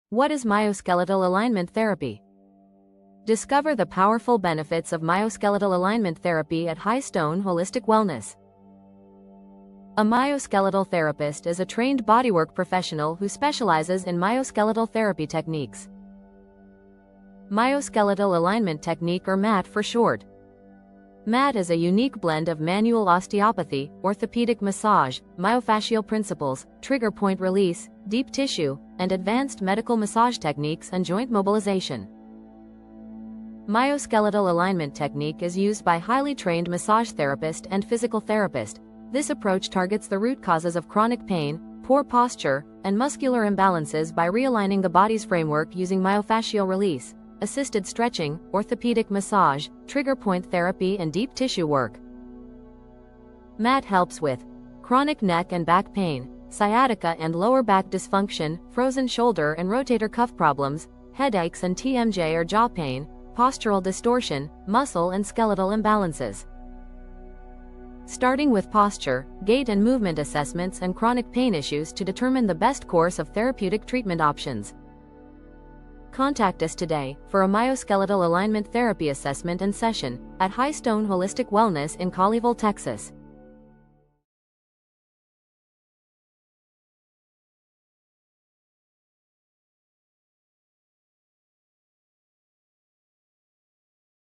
What is myoskeletal alignment therapy? Discover the powerful benefits of myoskeletal alignment therapy at Highstone Holistic Wellness. A myoskeletal therapist is a trained bodywork professional who specializes in myoskeletal therapy techniques. Myoskeletal Alignment Technique, or MAT for short. MAT is a unique blend of manual osteopathy, orthopedic massage, myofascial principles, trigger point release, deep tissue, and advanced medical massage techniques and joint mobilization. Myoskeletal alignment technique is used by highly trained massage therapist and physical therapist. This approach targets the root causes of chronic pain, poor posture, and muscular imbalances by realigning the body's framework using myofascial release, assisted stretching, orthopedic massage, trigger point therapy, and deep tissue work. MAT helps with chronic neck and back pain, sciatica and lower back dysfunction, frozen shoulder and rotator cuff problems, headaches and TMJ or jaw pain, postural distortion, muscle and skeletal imbalances. Starting with posture, gait and movement assessments and chronic pain issues to determine the best course of therapeutic treatment options. Contact us today for a myoskeletal alignment therapy assessment and session at Highstone Holistic Wellness in Colleyville, Texas.